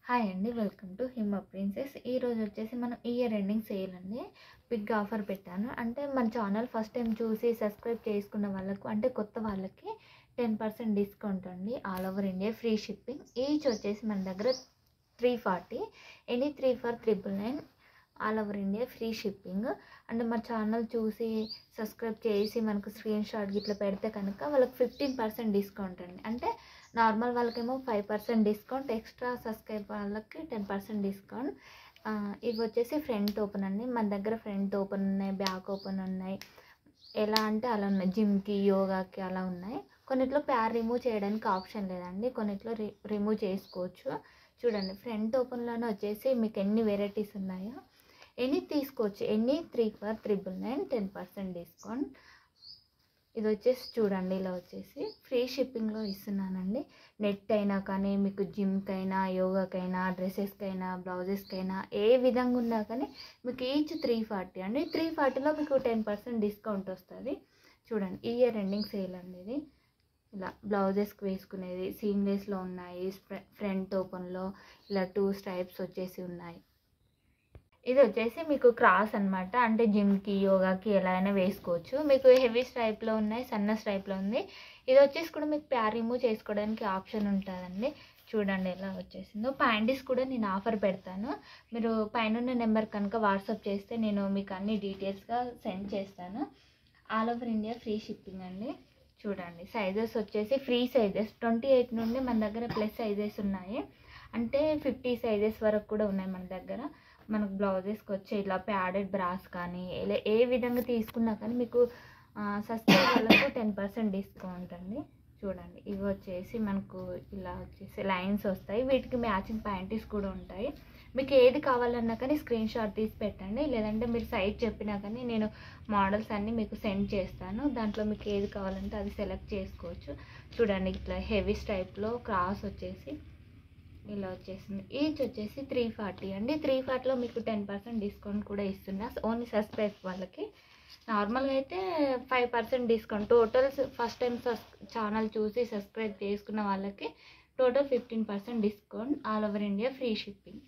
Hi అండి, welcome to Hima princess. ఈరోజు వచ్చేసి మనం ఇయర్ ఎండింగ్ సేల్ అండి. బిగ్ ఆఫర్ పెట్టాను. అంటే మన ఛానల్ ఫస్ట్ టైం చూసి సబ్స్క్రైబ్ చేసుకున్న వాళ్ళకు, అంటే కొత్త వాళ్ళకి 10% డిస్కౌంట్ అండి. All over India free shipping. Each వచ్చేసి మన దగ్గర 340, any 3 for 999, all over India free shipping. అంటే మా ఛానల్ చూసి సబ్స్క్రైబ్ చేసి మనకు స్క్రీన్ షాట్ ఇట్లా పెడితే కనుక వాళ్ళకి 15% డిస్కౌంట్ అండి. అంటే నార్మల్ వాళ్ళకేమో 5% డిస్కౌంట్, ఎక్స్ట్రా సబ్స్క్రైబ్ వాళ్ళకి 10% డిస్కౌంట్. ఇవి వచ్చేసి ఫ్రంట్ ఓపెన్ అండి. మన దగ్గర ఫ్రంట్ ఓపెన్ ఉన్నాయి, బ్యాక్ ఓపెన్ ఉన్నాయి. ఎలా అంటే అలా ఉన్నాయి. జిమ్కి, యోగాకి అలా ఉన్నాయి. కొన్నిట్లో ప్యార్ రిమూవ్ చేయడానికి ఆప్షన్ లేదండి, కొన్నిట్లో రిమూవ్ చేసుకోవచ్చు. చూడండి, ఫ్రంట్ ఓపెన్లోనే వచ్చేసి మీకు ఎన్ని వెరైటీస్ ఉన్నాయో ఎన్ని తీసుకోవచ్చు. ఎన్ని 3 ఫర్ 999, 10% డిస్కౌంట్. ఇది వచ్చేసి చూడండి, ఇలా వచ్చేసి ఫ్రీ షిప్పింగ్లో ఇస్తున్నానండి. నెట్ అయినా కానీ మీకు జిమ్కైనా, యోగాకైనా, డ్రెస్సెస్కైనా, బ్లౌజెస్కైనా ఏ విధంగా ఉన్నా కానీ మీకు ఈచ్ 340 అండి. 340లో మీకు 10% డిస్కౌంట్ వస్తుంది. చూడండి, ఇయర్ ఎండింగ్ సేల్ అండి ఇది. ఇలా బ్లౌజెస్కి వేసుకునేది సీమ్లెస్లో ఉన్నాయి. ఫ్రంట్ ఓపెన్లో ఇలా 2 స్ట్రైప్స్ వచ్చేసి ఉన్నాయి. ఇది వచ్చేసి మీకు క్రాస్ అనమాట. అంటే జిమ్కి, యోగాకి ఎలా అయినా వేసుకోవచ్చు. మీకు హెవీ స్ట్రైప్లో ఉన్నాయి, సన్న స్ట్రైప్లో ఉంది. ఇది వచ్చేసి కూడా మీకు ప్యార్ రిమూవ్ చేసుకోవడానికి ఆప్షన్ ఉంటుందండి. చూడండి ఎలా వచ్చేసిందో. ప్యాంటీస్ కూడా నేను ఆఫర్ పెడతాను. మీరు పైన నెంబర్ కనుక వాట్సాప్ చేస్తే నేను మీకు అన్ని డీటెయిల్స్గా సెండ్ చేస్తాను. All over India free shipping అండి. చూడండి, సైజెస్ వచ్చేసి ఫ్రీ సైజెస్ 28 నుండి మన దగ్గర ప్లస్ సైజెస్ ఉన్నాయి. అంటే 50 సైజెస్ వరకు కూడా ఉన్నాయి మన దగ్గర. మనకు బ్లౌజెస్కి వచ్చే ఇలా ప్యాడెడ్ బ్రాస్ కానీ ఇలా ఏ విధంగా తీసుకున్నా కానీ మీకు సబ్స్క్రైబ్ వాళ్ళకు 10% డిస్కౌంట్ అండి. చూడండి, ఇవి వచ్చేసి మనకు ఇలా వచ్చేసి లైన్స్ వస్తాయి. వీటికి మ్యాచింగ్ ప్యాంటీస్ కూడా ఉంటాయి. మీకు ఏది కావాలన్నా కానీ స్క్రీన్ షాట్ తీసి పెట్టండి, లేదంటే మీరు సైజ్ చెప్పినా కానీ నేను మోడల్స్ అన్నీ మీకు సెండ్ చేస్తాను. దాంట్లో మీకు ఏది కావాలంటే అది సెలెక్ట్ చేసుకోవచ్చు. చూడండి, ఇట్లా హెవీ స్టైప్లో క్రాస్ వచ్చేసి ఇలా వచ్చేసింది. ఈచ్ వచ్చేసి 340 అండి. 340లో మీకు 10% డిస్కౌంట్ కూడా ఇస్తున్నా, ఓన్లీ సబ్స్క్రైబ్ వాళ్ళకి. నార్మల్గా అయితే 5% discount. Total first time channel చూసి సబ్స్క్రైబ్ చేసుకున్న వాళ్ళకి total 15% discount. All over India free shipping.